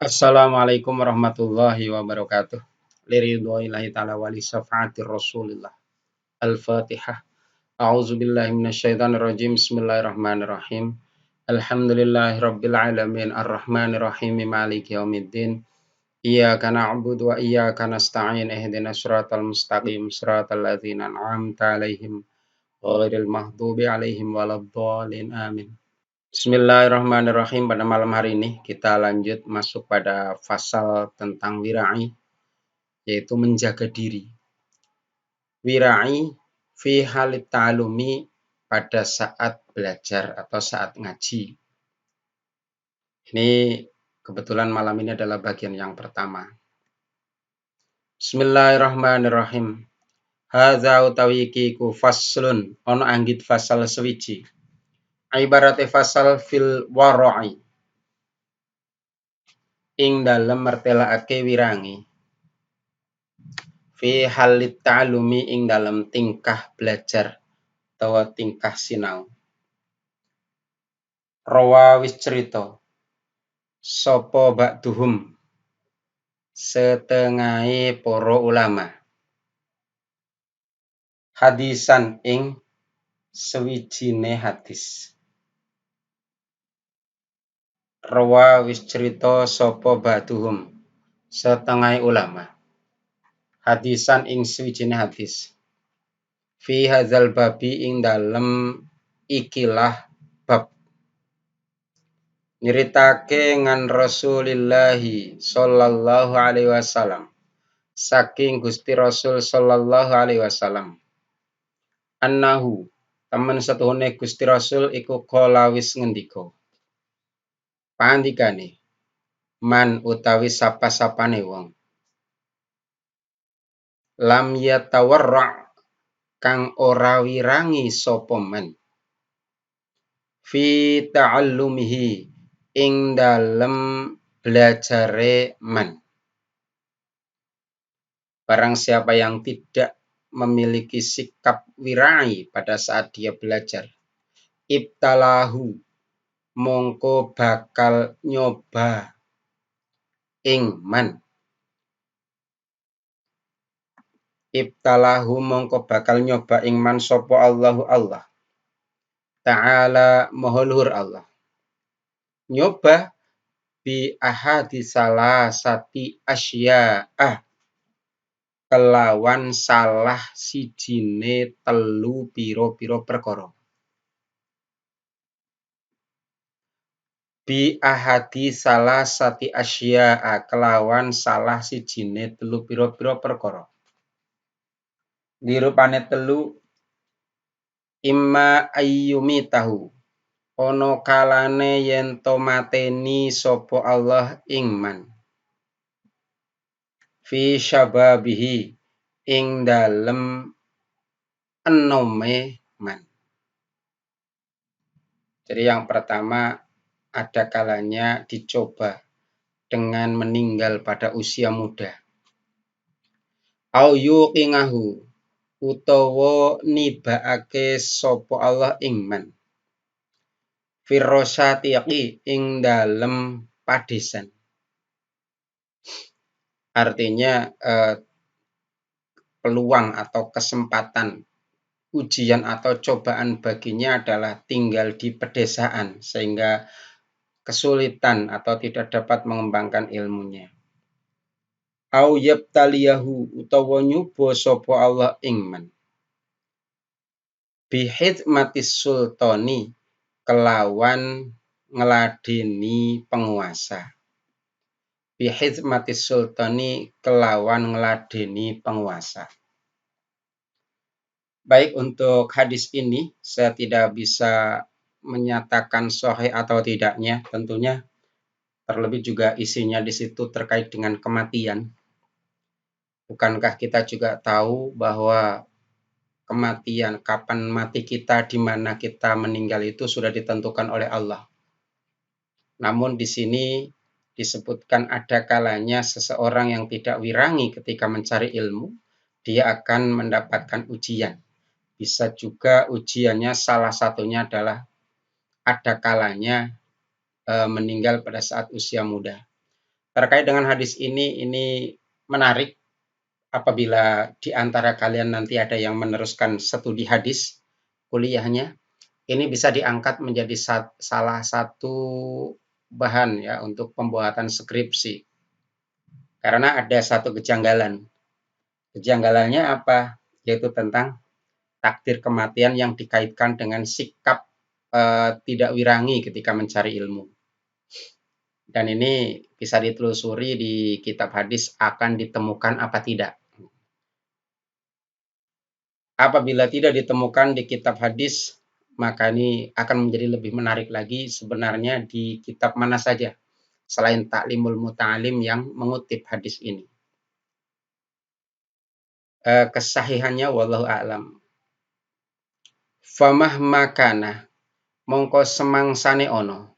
Assalamualaikum warahmatullahi wabarakatuh. Liridhoillahi ta'ala wali syafa'atir rasulillah. Al-Fatihah. A'udzubillahi minasyaitonirrajim. Bismillahirrahmanirrahim. Alhamdulillahi rabbil alamin. Ar-Rahmanirrahim. Maliki yaumiddin. Iyyaka na'budu wa iyyaka nasta'in. Ihdinas siratal mustaqim. Siratal ladzina an'amta 'alaihim ghairil maghdubi 'alaihim waladdallin. Amin. Bismillahirrahmanirrahim. Pada malam hari ini kita lanjut masuk pada fasal tentang wira'i, yaitu menjaga diri. Wira'i fi halit ta'alumi, pada saat belajar atau saat ngaji. Ini kebetulan malam ini adalah bagian yang pertama. Bismillahirrahmanirrahim. Hadza utawi ku faslun, ono anggit fasal sewiji. Ibarate fasal fil wara'i, ing dalem mertelakake wirangi. Fi halit ta'alumi, ing dalem tingkah belajar atau tingkah sinau. Rawa wis cerita sapa ba'duhum, setengahe para ulama, hadisan ing sewijine hadis. Rawa wis cerita sapa ba'duhum, setengahe ulama, hadisan ing sewijine hadis. Fi hadzal babi, ing dalem ikilah bab. Nyeritake ngan Rasulillahi sallallahu alaihi wasallam, saking Gusti Rasul sallallahu alaihi wasallam, annahu, temen setuhune Gusti Rasul iku qala wis ngendika. Pandikane, man utawi sapa-sapane wong, lam yatawarra, kang ora wirangi sapa man, fi ta'allumihi, ing dalem belajare man. Barang siapa yang tidak memiliki sikap wira'i pada saat dia belajar, ibtalahu, mongko bakal nyoba ing man. Ibtalahu, mongko bakal nyoba ing man sapa Allahu Allah Ta'ala, maha luhur Allah. Nyoba bi ahadi salasati asya'ah, kelawan salah sijine telu pira-pira perkara. Bi ahadi salasati asya'a, kelawan salah sijine telu pira-pira perkara. Dirupane telu, imma ayyumi tahu, ono kalane yen to mateni sapa Allah ing man, fi syababihi, ing dalem enome man. Jadi yang pertama, ada kalanya dicoba dengan meninggal pada usia muda. Au yuqingahu, utawa nibaake sapa Allah ing man, firrosatiqi, ing dalem padesan. Artinya peluang atau kesempatan ujian atau cobaan baginya adalah tinggal di pedesaan, sehingga kesulitan atau tidak dapat mengembangkan ilmunya. Au yabtaliyahu, utawa nyuba sapa Allah ing man, bihidmatis sultani, kelawan ngladeni penguasa. Bihidmatis sultani, kelawan ngladeni penguasa. Baik, untuk hadis ini saya tidak bisa menyatakan sahih atau tidaknya, tentunya terlebih juga isinya di situ terkait dengan kematian. Bukankah kita juga tahu bahwa kematian, kapan mati kita, di mana kita meninggal itu sudah ditentukan oleh Allah. Namun di sini disebutkan ada kalanya seseorang yang tidak wirangi ketika mencari ilmu, dia akan mendapatkan ujian. Bisa juga ujiannya salah satunya adalah ada kalanya meninggal pada saat usia muda. Terkait dengan hadis ini menarik apabila di antara kalian nanti ada yang meneruskan studi hadis kuliahnya, ini bisa diangkat menjadi salah satu bahan ya untuk pembuatan skripsi. Karena ada satu kejanggalan. Kejanggalannya apa? Yaitu tentang takdir kematian yang dikaitkan dengan sikap tidak wirangi ketika mencari ilmu. Dan ini bisa ditelusuri di kitab hadis akan ditemukan apa tidak. Apabila tidak ditemukan di kitab hadis, maka ini akan menjadi lebih menarik lagi sebenarnya di kitab mana saja selain Ta'limul Muta'alim yang mengutip hadis ini. Kesahihannya wallahu a'lam. Famah makana mongko semangsane ono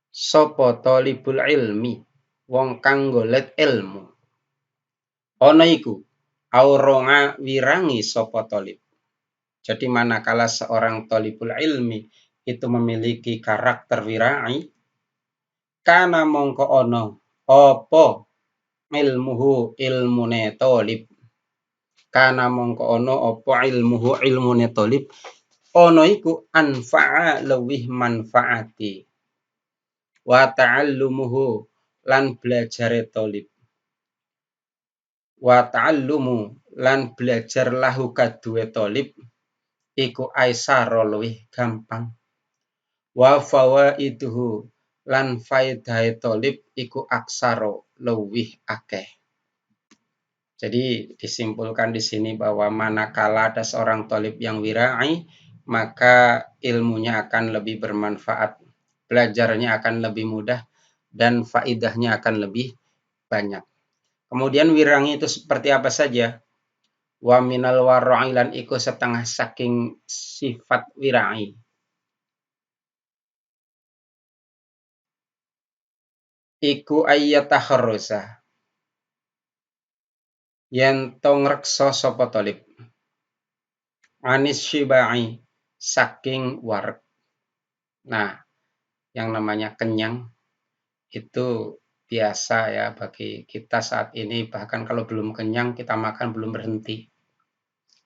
sapa talibul ilmi wong kang golek ilmu ana iku auronga wirangi sapa talib. Jadi manakala seorang talibul ilmi itu memiliki karakter wirai, kana mongko ana apa ilmuhu ilmune talib, kana mongko ana apa ilmuhu ilmune talib, ana iku anfa'a lewih manfaati wa ta'allumuhu lan belajare talib, wa ta'allumu lan belajar lahu kaduwe talib iku aisara luwih gampang, wa fawaiduhu lan faidahe talib iku aksaro luwih akeh. Jadi disimpulkan di sini bahwa manakala ada seorang talib yang wirai, maka ilmunya akan lebih bermanfaat, belajarnya akan lebih mudah, dan faidahnya akan lebih banyak. Kemudian wirangi itu seperti apa saja? Wa minal wara'i lan iku setengah saking sifat wirai. Iku ayyataharrusa. Yen tong reksa sapa talib. Anis syibai saking wareg. Nah, yang namanya kenyang itu biasa ya bagi kita saat ini, bahkan kalau belum kenyang kita makan belum berhenti.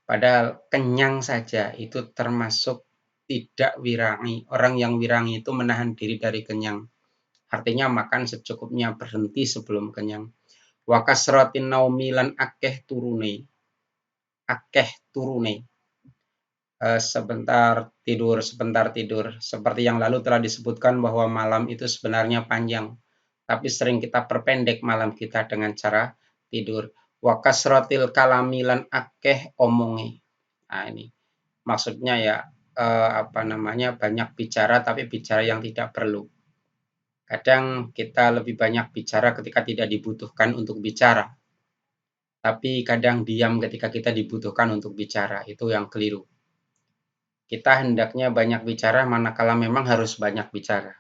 Padahal kenyang saja itu termasuk tidak wirangi. Orang yang wirangi itu menahan diri dari kenyang. Artinya makan secukupnya, berhenti sebelum kenyang. Wa kasratin naumi lan akeh turune. Akeh turune. Sebentar tidur. Seperti yang lalu telah disebutkan bahwa malam itu sebenarnya panjang. Tapi sering kita perpendek malam kita dengan cara tidur. Wa kasratil kalami lan akeh omongi. Nah ini maksudnya ya banyak bicara tapi bicara yang tidak perlu. Kadang kita lebih banyak bicara ketika tidak dibutuhkan untuk bicara. Tapi kadang diam ketika kita dibutuhkan untuk bicara. Itu yang keliru. Kita hendaknya banyak bicara manakala memang harus banyak bicara.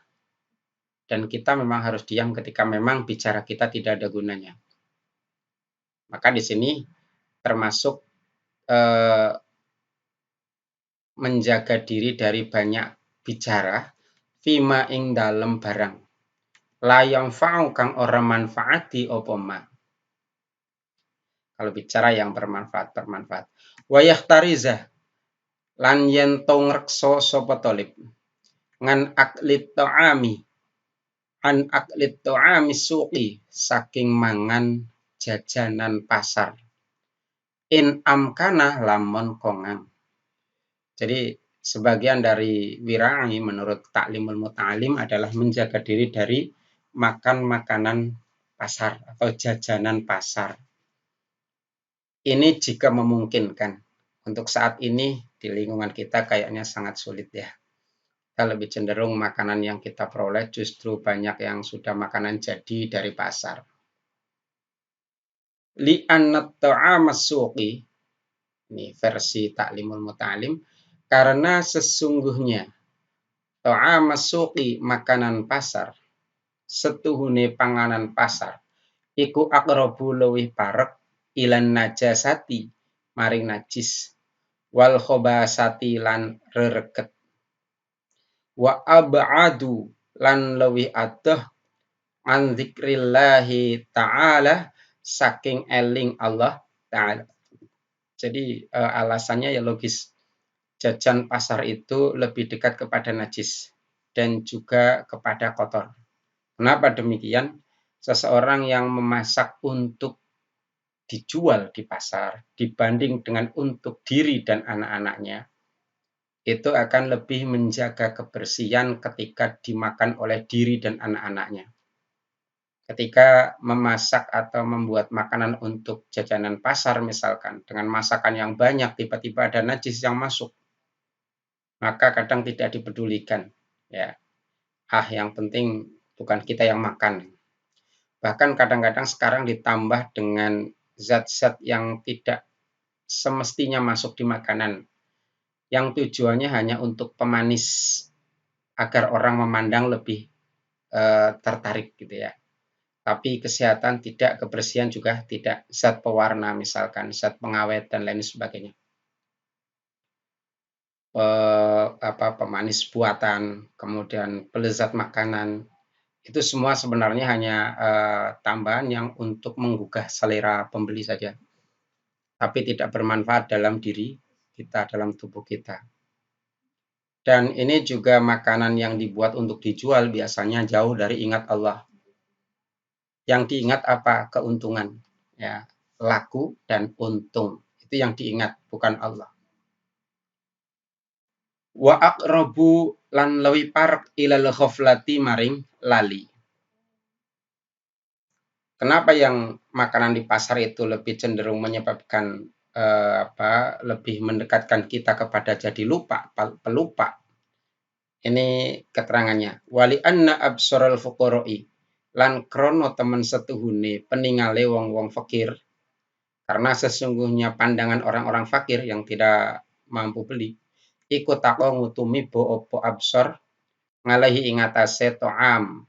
Dan kita memang harus diam ketika memang bicara kita tidak ada gunanya. Maka di sini termasuk menjaga diri dari banyak bicara fima ing dalem barang layang fa'u kang ora manfaati opo ma. Kalau bicara yang bermanfaat wayah tarizah lan yen tong reksa sapa talib ngan aklit ta'ami an aklit ta'ami suqi saking mangan jajanan pasar in amkana lamun kongang. Jadi sebagian dari wirangi menurut Ta'limul Muta'alim adalah menjaga diri dari makan makanan pasar atau jajanan pasar. Ini jika memungkinkan. Untuk saat ini di lingkungan kita kayaknya sangat sulit ya. Kita lebih cenderung makanan yang kita peroleh justru banyak yang sudah makanan jadi dari pasar. Li'annat ta'amas suqi, ini versi Ta'limul Muta'alim, karena sesungguhnya ta'amas suqi makanan pasar, setuhune panganan pasar, iku aqrabu luwih parek ilan najasati maring najis wal khobasati lan rereget wa ab'adu lan luwih adoh an dzikrillahi ta'ala saking eling Allah ta'ala. Jadi alasannya ya logis. Jajan pasar itu lebih dekat kepada najis dan juga kepada kotor. Kenapa demikian? Seseorang yang memasak untuk dijual di pasar dibanding dengan untuk diri dan anak-anaknya, itu akan lebih menjaga kebersihan ketika dimakan oleh diri dan anak-anaknya. Ketika memasak atau membuat makanan untuk jajanan pasar misalkan, dengan masakan yang banyak, tiba-tiba ada najis yang masuk, maka kadang tidak dipedulikan. Ya, yang penting bukan kita yang makan. Bahkan kadang-kadang sekarang ditambah dengan zat-zat yang tidak semestinya masuk di makanan, yang tujuannya hanya untuk pemanis agar orang memandang lebih tertarik gitu ya. Tapi kesehatan tidak, kebersihan juga tidak, zat pewarna misalkan, zat pengawet dan lain sebagainya. Pemanis buatan, kemudian pelezat makanan, itu semua sebenarnya hanya tambahan yang untuk menggugah selera pembeli saja, tapi tidak bermanfaat dalam diri kita, dalam tubuh kita. Dan ini juga makanan yang dibuat untuk dijual biasanya jauh dari ingat Allah. Yang diingat apa? Keuntungan, ya, laku dan untung. Itu yang diingat, bukan Allah. Wa aqrabu lan lewi parek ilal ghaflati maring lali. Kenapa yang makanan di pasar itu lebih cenderung menyebabkan lebih mendekatkan kita kepada jadi lupa, pelupa? Ini keterangannya. Wali anna absaral fuqara'i lan krono temen setuhune peningale wong-wong fakir, karena sesungguhnya pandangan orang-orang fakir yang tidak mampu beli iku tako ngutumi bo opo absor ngalahi ingatase to'am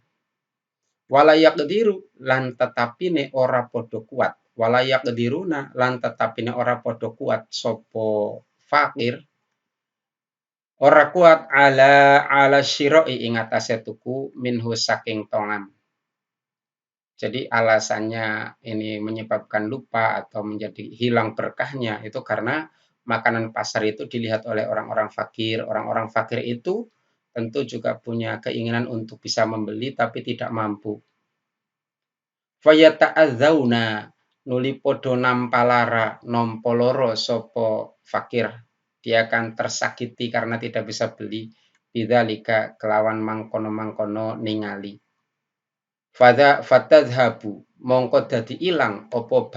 walayak diru lan tetapine ora podo kuat, walayak diruna lan tetapine ora podo kuat sopo fakir, ora kuat ala syiroi ingatase tuku minhu saking tongam. Jadi alasannya ini menyebabkan lupa atau menjadi hilang berkahnya itu karena makanan pasar itu dilihat oleh orang-orang fakir. Orang-orang fakir itu tentu juga punya keinginan untuk bisa membeli tapi tidak mampu. Fayata'adzauna nuli podo nampalara nompoloro sopo fakir. Dia akan tersakiti karena tidak bisa beli. Bidzalika kelawan mangkono-mangkono ningali. Fatadhabu mongko dadi ilang opo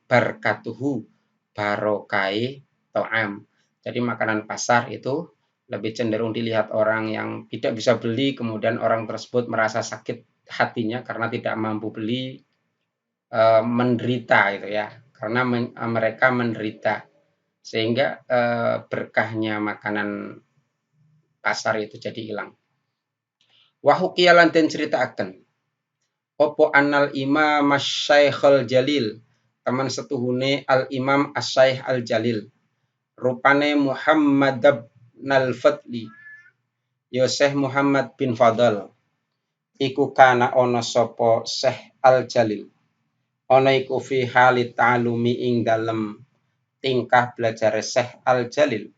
barkatuhu barokai to'am. Jadi makanan pasar itu lebih cenderung dilihat orang yang tidak bisa beli, kemudian orang tersebut merasa sakit hatinya karena tidak mampu beli, menderita gitu ya, karena mereka menderita sehingga berkahnya makanan pasar itu jadi hilang. Wahukiyalan dan cerita akan opo anal imam asyaikhul jalil, teman setuhune al imam asyaikh al jalil, rupane Muhammad bin Fadli, Yoseh Muhammad bin Fadl, iku kana ono sopo Syekh al jalil, ono iku fi halit ta'alumi ing dalem tingkah belajar Syekh al jalil,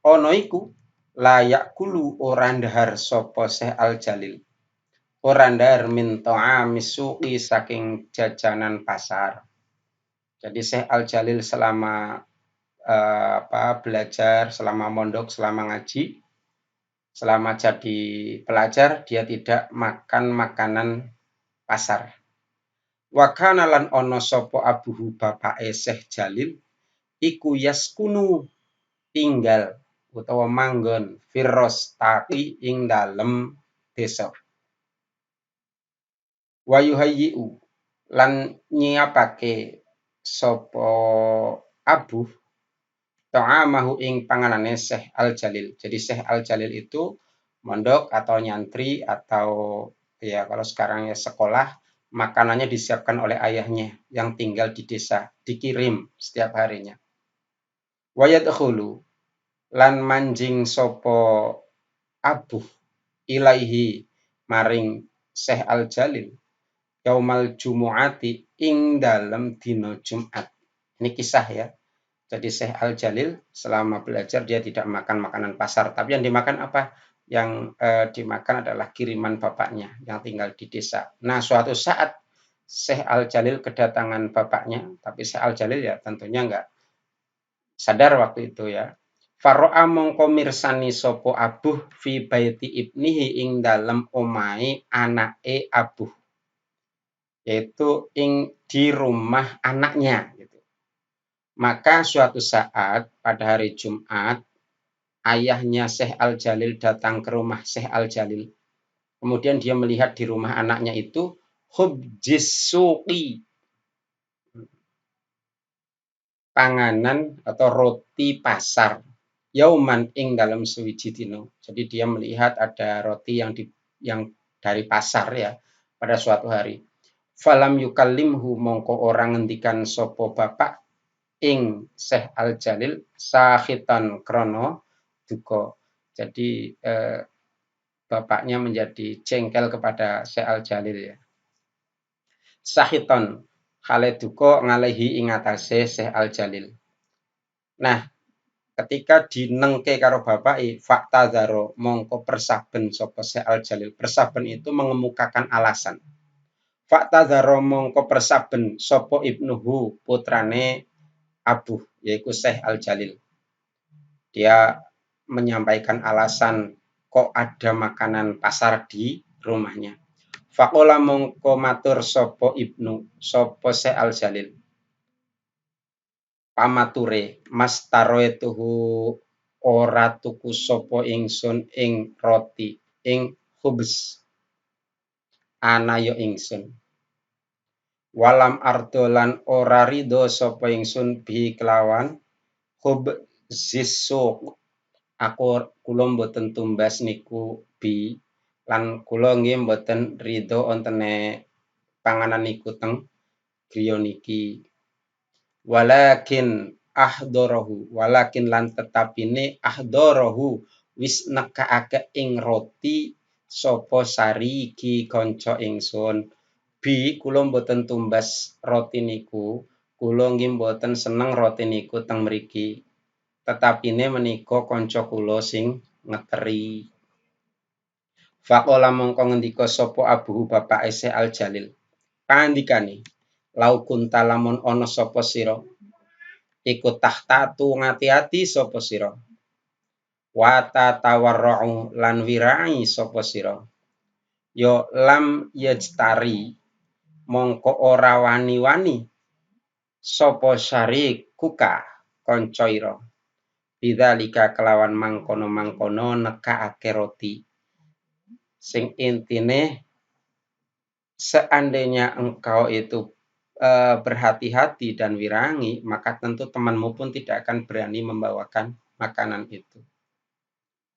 ono iku layak kulu ora ndahar sopo Syekh al jalil, ora ndahar min ta'amis suqi saking jajanan pasar. Jadi Syekh Al Jalil selama belajar, selama mondok, selama ngaji, selama jadi pelajar, dia tidak makan makanan pasar. Wa kana lan ono sapa abuhu bapake Syekh Jalil iku yaskunu tinggal utawa manggon firros taqi ing dalem desa. Wa yuhayyi'u lan nyiapake sapa abuh ta'amahu ing panganane Syekh Al Jalil. Jadi Syekh Al Jalil itu mondok atau nyantri atau ya kalau sekarang ya sekolah, makanannya disiapkan oleh ayahnya yang tinggal di desa, dikirim setiap harinya. Wa yadkhulu lan manjing sapa abuh ilaihi maring Syekh Al-Jalil yaumal jumu'ati ing dalam dino Jumat. Ini kisah ya. Jadi Syekh Al-Jalil selama belajar dia tidak makan makanan pasar, tapi yang dimakan apa? Yang dimakan adalah kiriman bapaknya yang tinggal di desa. Nah, suatu saat Syekh Al-Jalil kedatangan bapaknya, tapi Syekh Al-Jalil ya tentunya nggak sadar waktu itu ya. Faro'a mongko mirsani sopo abuh fi baiti ibnihi ing dalem omai anake abuh, yaitu di rumah anaknya gitu. Maka suatu saat pada hari Jumat ayahnya Syekh Al-Jalil datang ke rumah Syekh Al-Jalil. Kemudian dia melihat di rumah anaknya itu hubjis suqi, panganan atau roti pasar. Yauman ing dalam suwiji dino. Jadi dia melihat ada roti yang dari pasar ya pada suatu hari. Falam yukallimhu mongko orang ngendikan sopo bapak ing Syekh Al-Jalil sahitan krono duka. Jadi bapaknya menjadi jengkel kepada Syekh Al-Jalil ya. Sahiton hale duka ngalehi ing atase Syekh Al-Jalil. Nah, ketika dinengke karo bapake fakta zaro mongko persaben sapa Syekh Al-Jalil. Persaben itu mengemukakan alasan. Fakta zaro mongko persaben sapa ibnuhu putrane Abu yaitu Syekh Al-Jalil. Dia menyampaikan alasan kok ada makanan pasar di rumahnya. Faqala mongko matur sapa ibnu sapa Syekh Al-Jalil. Pamature mas taroetuhu ora tuku sapa ingsun ing roti ing khubz ana ya ingsun. Walam ardolan ora ridho sapa ingsun bi kelawan khubzisuq. Aku kula mboten tumbas niku bi lan kula nggih mboten ridho ontene panganan niku teng griya niki. Walakin lan tetapine ahdarahu wis nekaake ing roti sapa sariki kanca ingsun. Bi kula mboten tumbas roti niku, kula nggih mboten seneng roti niku teng mriki. Tetapine menika kanca kula sing ngeteri. Faqala mongko ngendika sapa abuhu bapak Syekh Al-Jalil. Pandikane, lau kunta lamun ana sapa sira iku tahtatu ngati-ati sapa sira. Wa tatawarra'u lan wirai sapa sira. Ya lam yajtari mongko ora wani-wani sapa syarik kuka kanca ira. Bidzalika kelawan mangkono-mangkono nekake roti. Sing intine seandainya engkau itu berhati-hati dan wirangi, maka tentu temanmu pun tidak akan berani membawakan makanan itu.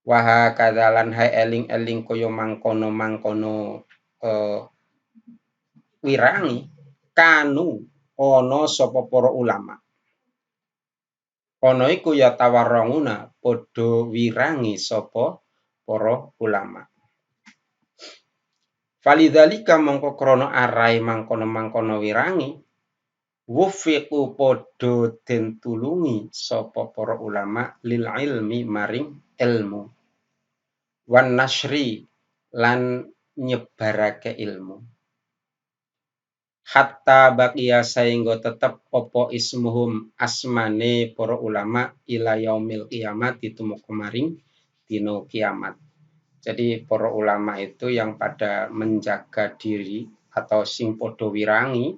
Waha kadalan hai eling-eling koyo mangkono-mangkono wirangi kanu ono sapa para ulama. Ono iku ya tawarranguna padha wirangi sapa para ulama. Falidzalika mongko krana arai mangkono-mangkono wirangi wufiqu padha den tulungi sapa para ulama lil ilmi maring ilmu wan nasri lan nyebarake ilmu hatta baqiya saengga tetep apa ismuhum asmane para ulama ila yaumil kiamat tumeka maring dina kiamat. Jadi para ulama itu yang pada menjaga diri atau sing padha wirangi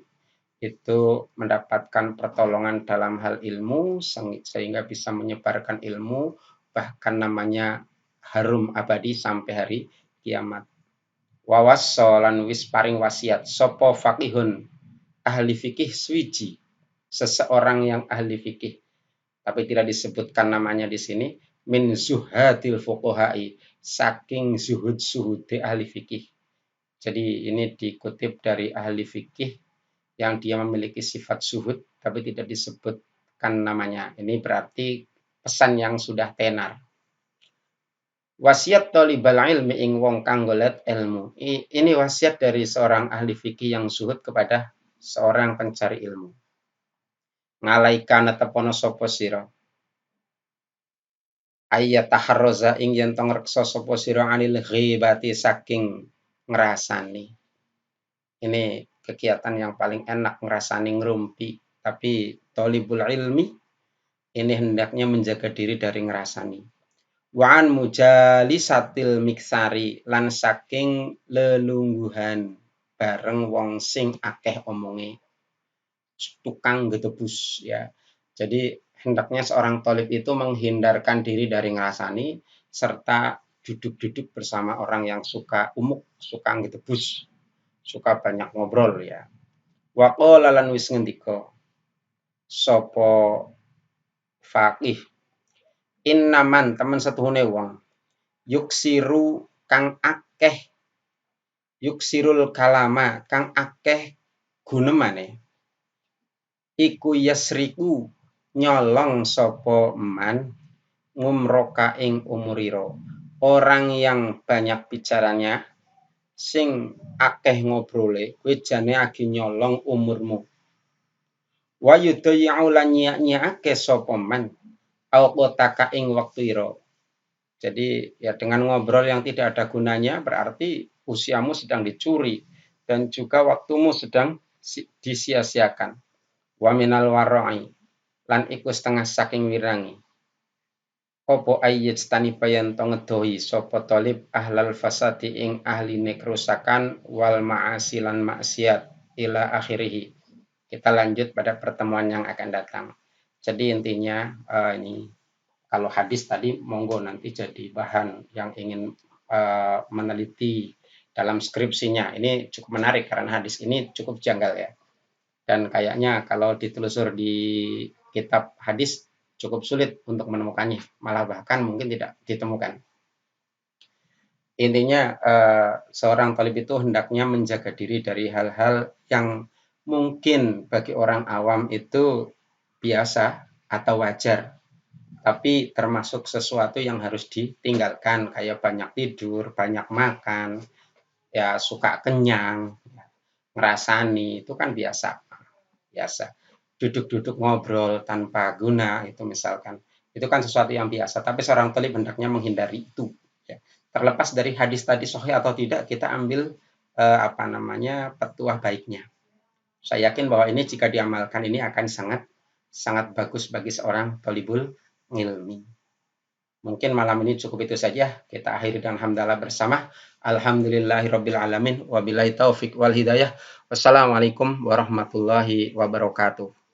itu mendapatkan pertolongan dalam hal ilmu sehingga bisa menyebarkan ilmu bahkan namanya harum abadi sampai hari kiamat. Wawasolan wis paring wasiat sopo faqihun ahli fikih swiji seseorang yang ahli fikih tapi tidak disebutkan namanya di sini min zuhadil fuqahai saking zuhud-zuhude ahli fikih. Jadi ini dikutip dari ahli fikih yang dia memiliki sifat zuhud tapi tidak disebutkan namanya. Ini berarti pesan yang sudah tenar. Wasiat thalibal ilmi ing wong kang golek ilmu. Ini wasiat dari seorang ahli fikih yang zuhud kepada seorang pencari ilmu. Ngalaika netepono sapa sira. Ayat taharroza ing yen to ngreksa sapa sira anil ghibati saking ngrasani. Ini kegiatan yang paling enak ngrasani ngrumpi, tapi thalibul ilmi ini hendaknya menjaga diri dari ngrasani. Wa'an mujalisatil miksari lan saking lelungguhan bareng wong sing akeh omonge, tukang gedebus ya. Jadi hendaknya seorang thalib itu menghindarkan diri dari ngrasani serta duduk-duduk bersama orang yang suka umuk, suka gedebus, suka banyak ngobrol ya. Wa qala lan wis ngendika sapa faqih innaman temen setuhune wong yuksiru kang akeh yuksirul kalama kang akeh gunemane iku yasriku nyolong sapa eman ngumroka ing umuriro. Orang yang banyak bicaranya sing akeh ngobrole kowe jane agi nyolong umurmu. Wa yudayyu lan nyiak-nyiake sapa man awqataka ing wektu ira. Jadi ya dengan ngobrol yang tidak ada gunanya berarti usiamu sedang dicuri dan juga waktumu sedang disia-siakan. Wa minal wara'i lan iku setengah saking wirangi. Apa ayyit stani bayan to ngedohi sapa talib ahlal fasadi ing ahline kerusakan wal ma'asi lan maksiat ila akhirih. Kita lanjut pada pertemuan yang akan datang. Jadi intinya ini kalau hadis tadi monggo nanti jadi bahan yang ingin meneliti dalam skripsinya. Ini cukup menarik karena hadis ini cukup janggal ya. Dan kayaknya kalau ditelusur di kitab hadis cukup sulit untuk menemukannya, malah bahkan mungkin tidak ditemukan. Intinya seorang talib itu hendaknya menjaga diri dari hal-hal yang mungkin bagi orang awam itu biasa atau wajar, tapi termasuk sesuatu yang harus ditinggalkan, kayak banyak tidur, banyak makan, ya suka kenyang, ngerasani, itu kan biasa. Duduk-duduk ngobrol tanpa guna, itu misalkan. Itu kan sesuatu yang biasa, tapi seorang talib hendaknya menghindari itu. Ya. Terlepas dari hadis tadi sahih atau tidak, kita ambil petuah baiknya. Saya yakin bahwa ini jika diamalkan ini akan sangat sangat bagus bagi seorang thalibul ilmi. Mungkin malam ini cukup itu saja. Kita akhiri dengan hamdalah bersama. Alhamdulillahirabbil alamin wabillahi taufik wal hidayah. Wassalamualaikum warahmatullahi wabarakatuh.